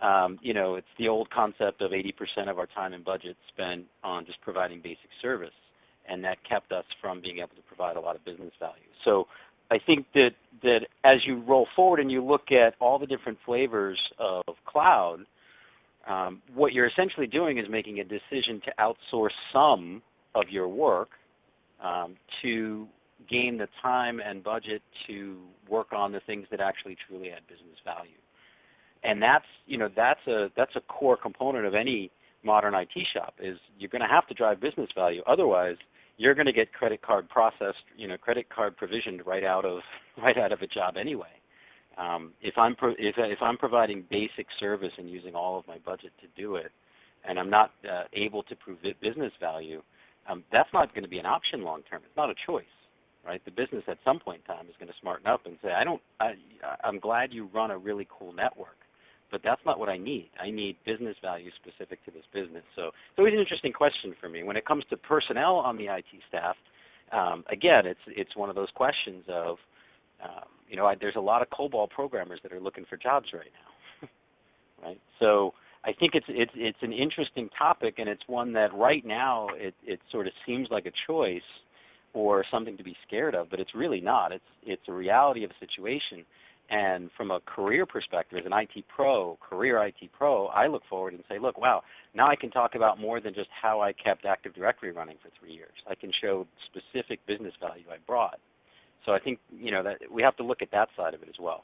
it's the old concept of 80% of our time and budget spent on just providing basic service, and that kept us from being able to provide a lot of business value. So I think that as you roll forward and you look at all the different flavors of cloud, what you're essentially doing is making a decision to outsource some of your work to gain the time and budget to work on the things that actually truly add business value. And that's a core component of any modern IT shop is you're going to have to drive business value. Otherwise, you're going to get credit card processed, credit card provisioned right out of a job anyway. If I'm providing basic service and using all of my budget to do it, and I'm not able to prove business value, that's not going to be an option long term. It's not a choice, right? The business at some point in time is going to smarten up and say, I'm glad you run a really cool network, but that's not what I need. I need business value specific to this business. So it's always an interesting question for me. When it comes to personnel on the IT staff, again, it's one of those questions of, there's a lot of COBOL programmers that are looking for jobs right now, right? So I think it's an interesting topic, and it's one that right now it sort of seems like a choice or something to be scared of, but it's really not. It's a reality of the situation. And from a career perspective, as an career IT pro, I look forward and say, look, wow, now I can talk about more than just how I kept Active Directory running for 3 years. I can show specific business value I brought. So I think, that we have to look at that side of it as well.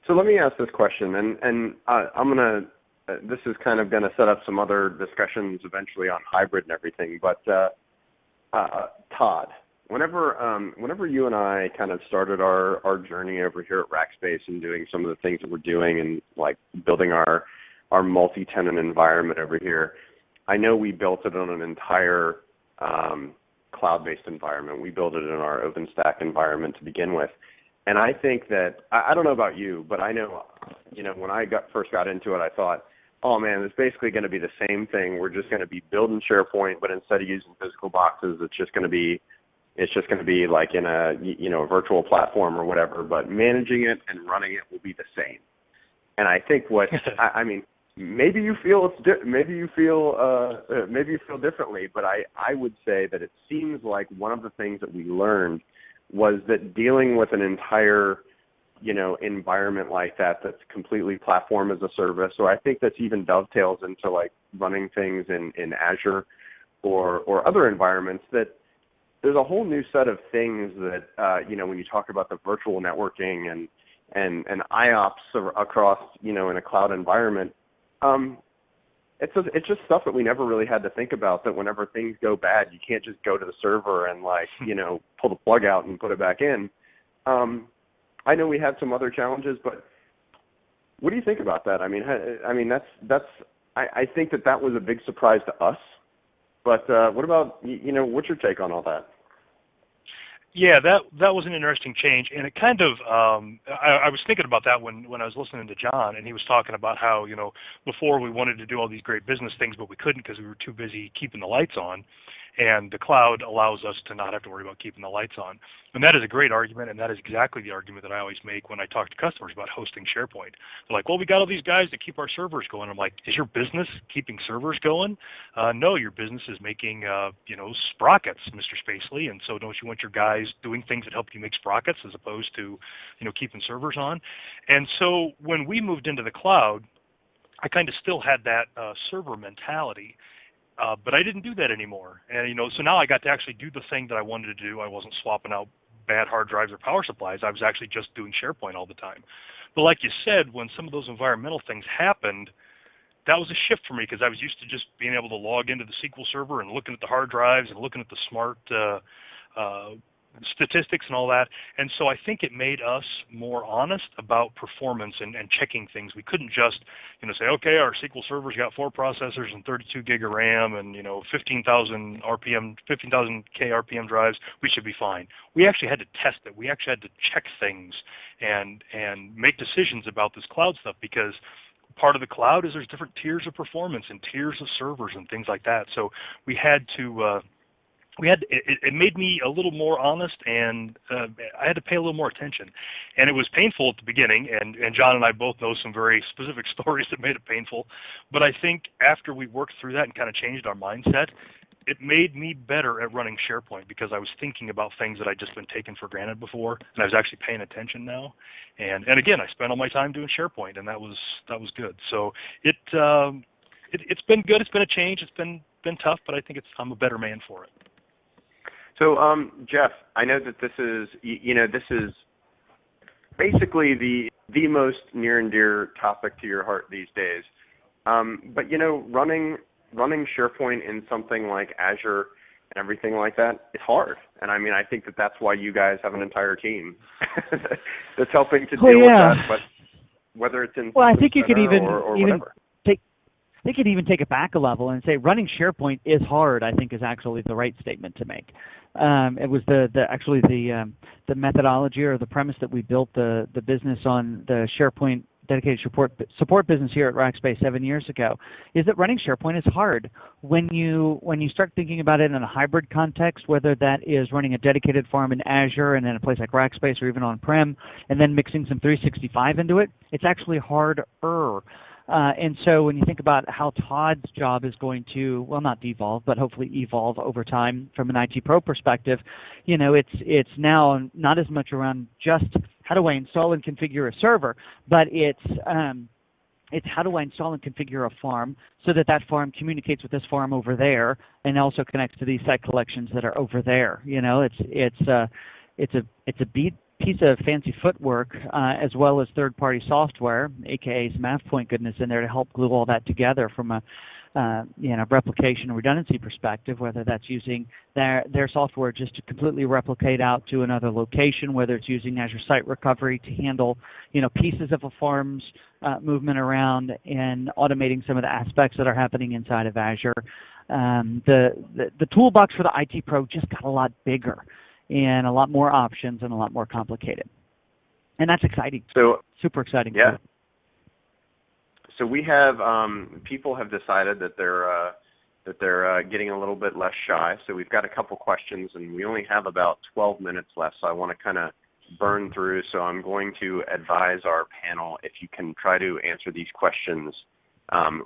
So let me ask this question, and I'm going to, this is kind of going to set up some other discussions eventually on hybrid and everything, but Todd, whenever you and I kind of started our journey over here at Rackspace and doing some of the things that we're doing and like building our multi-tenant environment over here, I know we built it on an entire cloud-based environment. We built it in our OpenStack environment to begin with. And I think that, I don't know about you, but I know, when I first got into it, I thought, oh man, it's basically going to be the same thing. We're just going to be building SharePoint, but instead of using physical boxes, it's just going to be like in a virtual platform or whatever, but managing it and running it will be the same. And I think maybe you feel differently, but I would say that it seems like one of the things that we learned was that dealing with an entire environment like that's completely platform as a service. So I think that's even dovetails into like running things in Azure or other environments, that there's a whole new set of things that, when you talk about the virtual networking and IOPS across, in a cloud environment, it's just stuff that we never really had to think about, that whenever things go bad, you can't just go to the server and pull the plug out and put it back in. I know we had some other challenges, but what do you think about that? I think that was a big surprise to us. But what about, what's your take on all that? Yeah, that was an interesting change, and it kind of I was thinking about that when I was listening to John, and he was talking about how, you know, before we wanted to do all these great business things, but we couldn't because we were too busy keeping the lights on, and the cloud allows us to not have to worry about keeping the lights on. And that is a great argument, and that is exactly the argument that I always make when I talk to customers about hosting SharePoint. They're like, well, we got all these guys that keep our servers going. I'm like, is your business keeping servers going? No, your business is making, you know, sprockets, Mr. Spacely, and so don't you want your guys doing things that help you make sprockets as opposed to, you know, keeping servers on? And so when we moved into the cloud, I kind of still had that server mentality. But I didn't do that anymore. And, you know, so now I got to actually do the thing that I wanted to do. I wasn't swapping out bad hard drives or power supplies. I was actually just doing SharePoint all the time. But like you said, when some of those environmental things happened, that was a shift for me because I was used to just being able to log into the SQL Server and looking at the hard drives and looking at the smart statistics and all that. And so I think it made us more honest about performance and checking things. We couldn't just, you know, say, okay, our SQL Server's got 4 processors and 32 gig of RAM and, you know, 15,000 K RPM drives. We should be fine. We actually had to test it. We actually had to check things and make decisions about this cloud stuff because part of the cloud is there's different tiers of performance and tiers of servers and things like that. So we had to it made me a little more honest, and I had to pay a little more attention. And it was painful at the beginning, and John and I both know some very specific stories that made it painful. But I think after we worked through that and kind of changed our mindset, it made me better at running SharePoint because I was thinking about things that I'd just been taken for granted before, and I was actually paying attention now. And again, I spent all my time doing SharePoint, and that was good. So it's been good. It's been a change. It's been tough, but I think I'm a better man for it. So, Jeff, I know that this is, you know, this is basically the most near and dear topic to your heart these days. But, you know, running SharePoint in something like Azure and everything like that, it's hard. And, I mean, I think that's why you guys have an entire team that's helping to deal with that. But whether it's in I think you could even whatever. They could even take it back a level and say running SharePoint is hard, I think is actually the right statement to make. It was the methodology or the premise that we built the business on, the SharePoint dedicated support business here at Rackspace 7 years ago, is that running SharePoint is hard. When you start thinking about it in a hybrid context, whether that is running a dedicated farm in Azure and then a place like Rackspace or even on-prem, and then mixing some 365 into it, it's actually harder. And so when you think about how Todd's job is going to, well, not devolve, but hopefully evolve over time from an IT pro perspective, you know, it's now not as much around just how do I install and configure a server, but it's how do I install and configure a farm so that farm communicates with this farm over there and also connects to these site collections that are over there. You know, it's a piece of fancy footwork as well as third-party software, aka some AvePoint goodness in there to help glue all that together from a replication and redundancy perspective, whether that's using their software just to completely replicate out to another location, whether it's using Azure Site Recovery to handle, you know, pieces of a farm's movement around and automating some of the aspects that are happening inside of Azure. The toolbox for the IT pro just got a lot bigger and a lot more options and a lot more complicated. And that's exciting. So super exciting. Yeah. So we have people have decided that they're getting a little bit less shy. So we've got a couple questions, and we only have about 12 minutes left. So I want to kind of burn through. So I'm going to advise our panel if you can try to answer these questions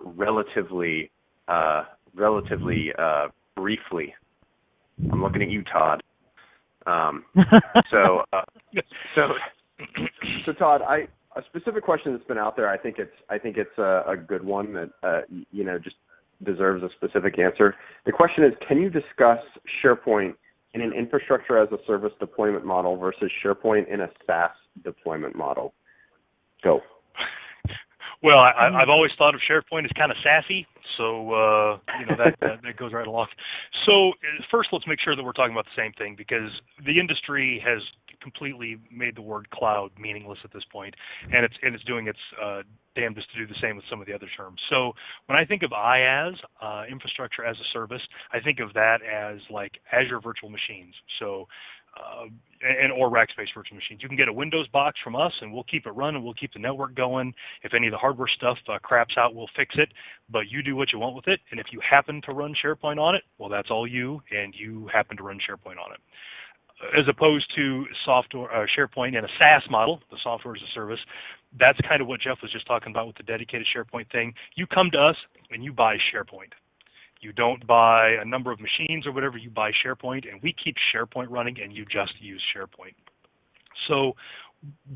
relatively briefly. I'm looking at you, Todd. So Todd, a specific question that's been out there. I think it's a good one that you know, just deserves a specific answer. The question is, can you discuss SharePoint in an infrastructure as a service deployment model versus SharePoint in a SaaS deployment model? Go. Well, I've always thought of SharePoint as kind of sassy, so you know, that goes right along. So first, let's make sure that we're talking about the same thing, because the industry has completely made the word cloud meaningless at this point, and it's doing its damnedest to do the same with some of the other terms. So when I think of IaaS, infrastructure as a service, I think of that as like Azure virtual machines. So or Rackspace virtual machines. You can get a Windows box from us, and we'll keep it running. We'll keep the network going. If any of the hardware stuff craps out, we'll fix it. But you do what you want with it. And if you happen to run SharePoint on it, well, that's all you, and you happen to run SharePoint on it. As opposed to software, SharePoint in a SaaS model, the software as a service, that's kind of what Jeff was just talking about with the dedicated SharePoint thing. You come to us and you buy SharePoint. You don't buy a number of machines or whatever, you buy SharePoint, and we keep SharePoint running, and you just use SharePoint. So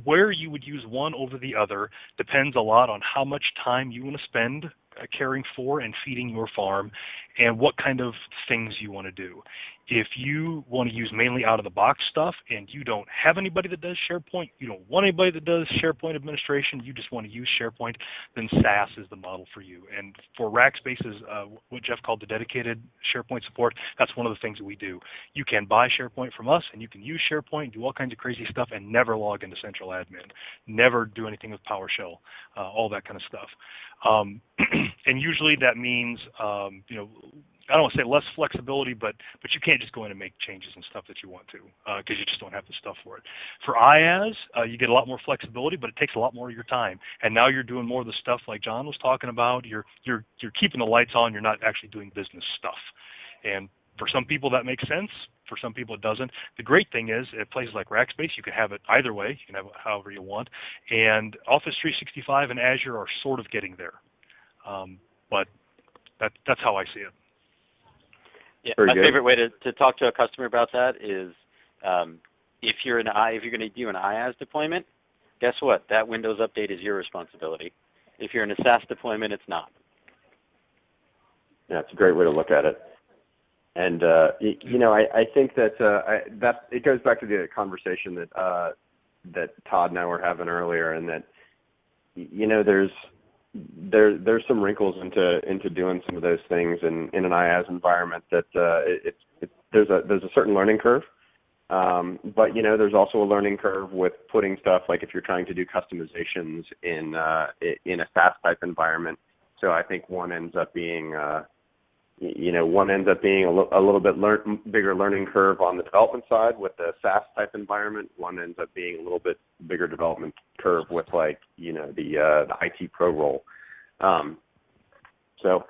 where you would use one over the other depends a lot on how much time you want to spend caring for and feeding your farm and what kind of things you want to do. If you want to use mainly out-of-the-box stuff and you don't have anybody that does SharePoint, you don't want anybody that does SharePoint administration, you just want to use SharePoint, then SaaS is the model for you. And for Rackspace's, what Jeff called the dedicated SharePoint support, that's one of the things that we do. You can buy SharePoint from us, and you can use SharePoint, do all kinds of crazy stuff, and never log into central admin, never do anything with PowerShell, all that kind of stuff. And usually that means, you know, I don't want to say less flexibility, but you can't just go in and make changes and stuff that you want to because you just don't have the stuff for it. For IaaS, you get a lot more flexibility, but it takes a lot more of your time. And now you're doing more of the stuff like John was talking about. You're keeping the lights on. You're not actually doing business stuff. And for some people that makes sense. For some people it doesn't. The great thing is at places like Rackspace, you can have it either way. You can have it however you want. And Office 365 and Azure are sort of getting there. But that's how I see it. Yeah, my favorite way to talk to a customer about that is if you're going to do an IaaS deployment, guess what? That Windows update is your responsibility. If you're in a SaaS deployment, it's not. Yeah, it's a great way to look at it. And you know, I think that it goes back to the conversation that Todd and I were having earlier, and that you know there's some wrinkles into doing some of those things in an IaaS environment that there's a certain learning curve, but you know there's also a learning curve with putting stuff like if you're trying to do customizations in a SaaS type environment. So I think one ends up being a little bit bigger learning curve on the development side with the SaaS type environment. One ends up being a little bit bigger development curve with like, you know, the IT pro role. So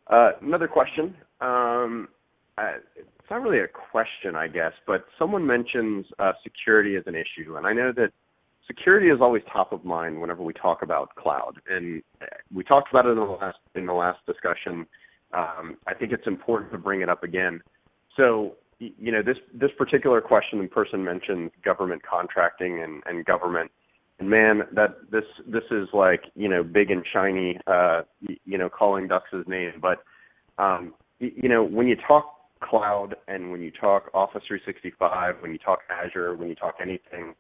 another question. It's not really a question, I guess, but someone mentions security as an issue, and I know that security is always top of mind whenever we talk about cloud, and we talked about it in the last discussion. I think it's important to bring it up again. So, you know, this particular question, the person mentioned government contracting and government, and man, that this is like, you know, big and shiny, you know, calling Dux's name. But, you know, when you talk cloud and when you talk Office 365, when you talk Azure, when you talk anything,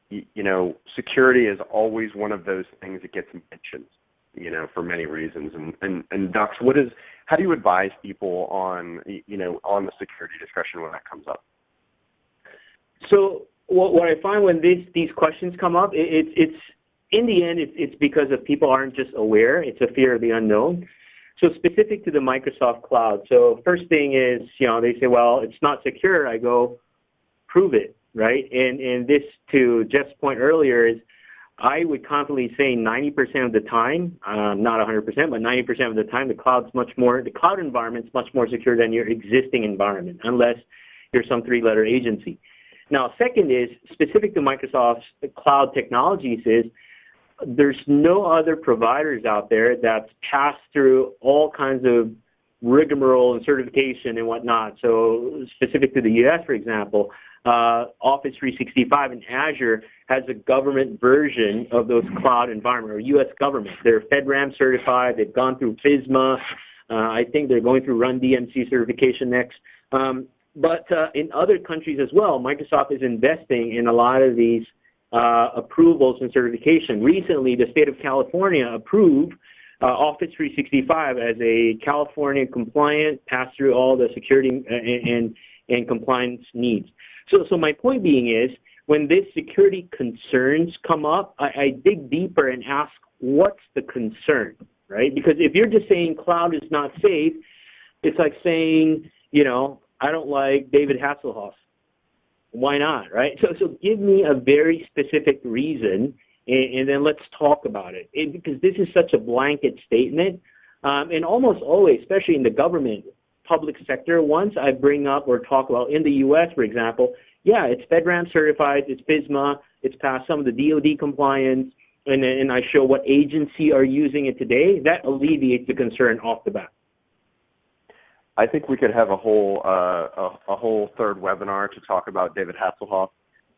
you know, security is always one of those things that gets mentioned, you know, for many reasons. And Dux, how do you advise people on, you know, on the security discussion when that comes up? So what I find when these questions come up, it's in the end, it's because of people aren't just aware. It's a fear of the unknown. So specific to the Microsoft Cloud. So first thing is, you know, they say, well, it's not secure. I go, prove it, right? And this, to Jeff's point earlier, is I would confidently say 90% of the time, not 100%, but 90% of the time, the cloud environment's much more secure than your existing environment, unless you're some three-letter agency. Now, second is, specific to Microsoft's cloud technologies, is there's no other providers out there that's passed through all kinds of rigmarole and certification and whatnot. So specific to the U.S., for example, Office 365 and Azure has a government version of those cloud environment, or U.S. government. They're FedRAMP certified. They've gone through FISMA. I think they're going through Run DMC certification next. But in other countries as well, Microsoft is investing in a lot of these approvals and certification. Recently, the state of California approved Office 365 as a California compliant, pass through all the security and compliance needs. So my point being is, when these security concerns come up, I dig deeper and ask, what's the concern, right? Because if you're just saying cloud is not safe, it's like saying, you know, I don't like David Hasselhoff. why not, right? So give me a very specific reason, and then let's talk about it. Because this is such a blanket statement, and almost always, especially in the government, public sector, once I bring up or talk about in the U.S., for example, yeah, it's FedRAMP certified, it's FISMA, it's passed some of the DoD compliance, and I show what agency are using it today, that alleviates the concern off the bat. I think we could have a whole third webinar to talk about David Hasselhoff.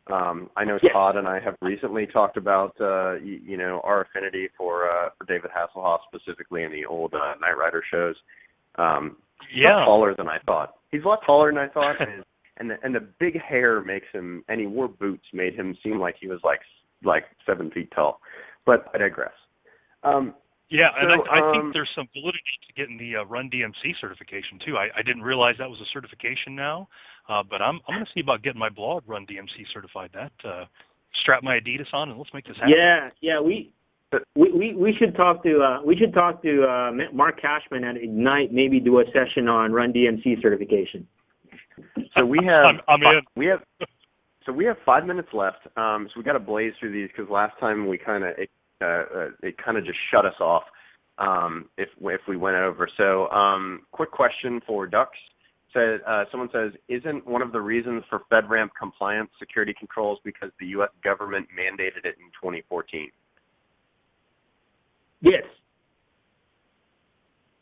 I know Todd and I have recently talked about our affinity for David Hasselhoff, specifically in the old Knight Rider shows. He's a lot taller than I thought. He's a lot taller than I thought, and the big hair makes him, and he wore boots, made him seem like he was like 7 feet tall. But I digress. I think there's some validity to getting the Run DMC certification too. I didn't realize that was a certification now, but I'm going to see about getting my blog Run DMC certified. That strap my Adidas on and let's make this happen. Yeah. We should talk to Mark Cashman at Ignite. Maybe do a session on Run DMC certification. So we have I'm in. we have 5 minutes left. So we got to blaze through these because last time we it kind of just shut us off if we went over. So quick question for Dux. Someone says, isn't one of the reasons for FedRAMP compliance security controls because the U.S. government mandated it in 2014? Yes.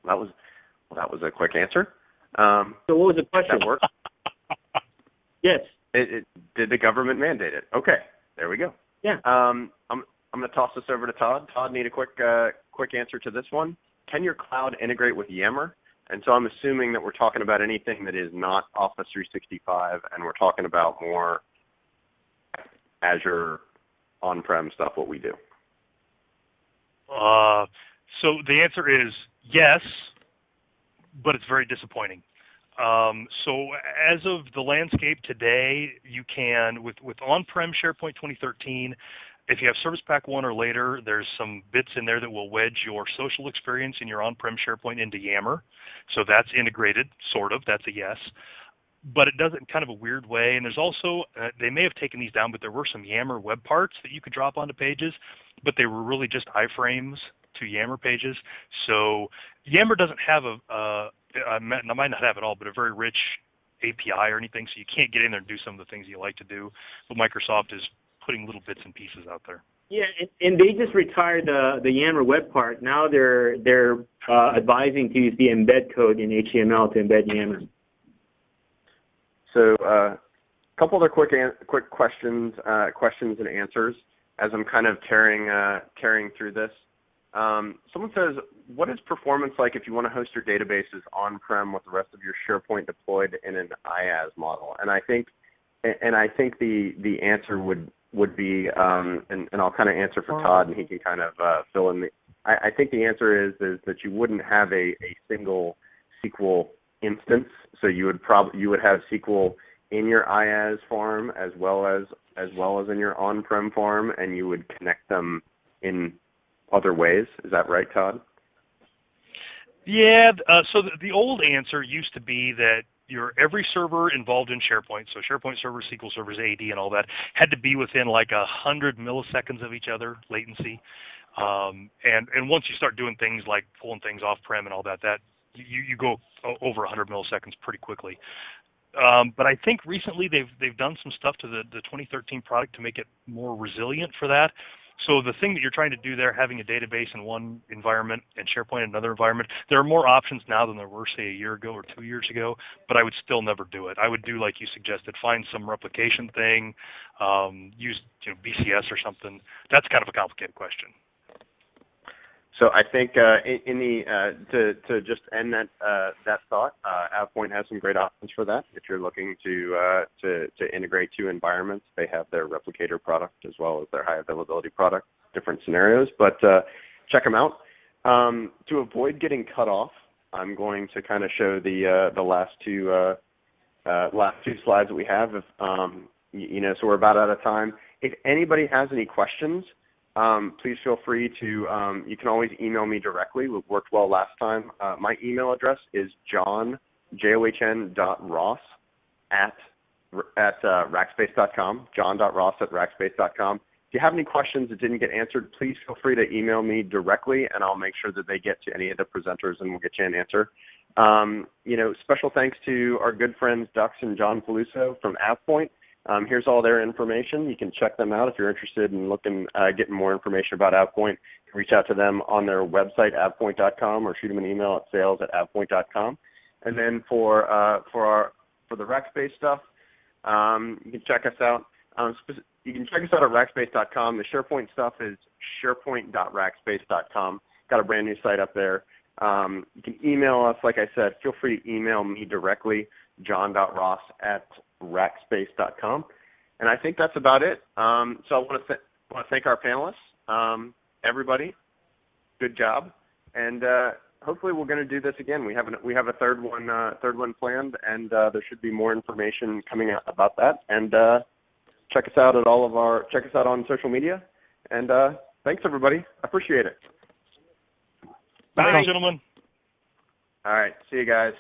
That was a quick answer. So what was the question? That worked? Yes. Did the government mandate it? Okay, there we go. Yeah. I'm going to toss this over to Todd. Todd, need a quick answer to this one. Can your cloud integrate with Yammer? And so I'm assuming that we're talking about anything that is not Office 365, and we're talking about more Azure on-prem stuff, what we do. So the answer is yes, but it's very disappointing. So as of the landscape today, you can, with on-prem SharePoint 2013, if you have Service Pack 1 or later, there's some bits in there that will wedge your social experience in your on-prem SharePoint into Yammer. So that's integrated, sort of. That's a yes. But it does it in kind of a weird way. And there's also, they may have taken these down, but there were some Yammer web parts that you could drop onto pages, but they were really just iframes to Yammer pages. So Yammer doesn't have I might not have it all, but a very rich API or anything, so you can't get in there and do some of the things you like to do. But Microsoft is putting little bits and pieces out there. Yeah, and they just retired the Yammer web part. Now they're advising to use the embed code in HTML to embed Yammer. So a couple other quick questions and answers as I'm kind of carrying through this. Someone says, what is performance like if you want to host your databases on-prem with the rest of your SharePoint deployed in an IaaS model? And I think the answer would be, and I'll kind of answer for Todd, and he can kind of fill in. I think the answer is that you wouldn't have a single SQL instance, so you would have SQL in your IaaS farm as well as in your on-prem farm, and you would connect them in other ways. Is that right, Todd? Yeah. So the old answer used to be that every server involved in SharePoint, so SharePoint servers, SQL servers, AD, and all that, had to be within like 100 milliseconds of each other latency. And once you start doing things like pulling things off-prem and all that you go over 100 milliseconds pretty quickly. But I think recently they've done some stuff to the 2013 product to make it more resilient for that. So the thing that you're trying to do there, having a database in one environment and SharePoint in another environment, there are more options now than there were, say, a year ago or 2 years ago, but I would still never do it. I would do like you suggested, find some replication thing, use BCS or something. That's kind of a complicated question. So I think to just end that thought, AvePoint has some great options for that. If you're looking to integrate two environments, they have their replicator product as well as their high availability product. Different scenarios, but check them out. To avoid getting cut off, I'm going to kind of show the last two slides that we have. So we're about out of time. If anybody has any questions, please feel free to, you can always email me directly. It worked well last time. My email address is john.ross Rackspace.com, john.ross@rackspace.com. If you have any questions that didn't get answered, please feel free to email me directly, and I'll make sure that they get to any of the presenters, and we'll get you an answer. Special thanks to our good friends Dux and John Peluso from AvePoint. Here's all their information. You can check them out if you're interested in getting more information about AvePoint. You can reach out to them on their website, avepoint.com, or shoot them an email at sales@avepoint.com. And then for the Rackspace stuff, you can check us out. You can check us out at Rackspace.com. The SharePoint stuff is sharepoint.rackspace.com. Got a brand new site up there. You can email us, like I said. Feel free to email me directly, john.ross@rackspace.com. And I think that's about it. So I want to thank our panelists. Everybody, good job. And hopefully we're going to do this again. We have a third one planned, and there should be more information coming out about that. And check us out on social media. And thanks, everybody. I appreciate it. Bye, gentlemen. All right. See you guys.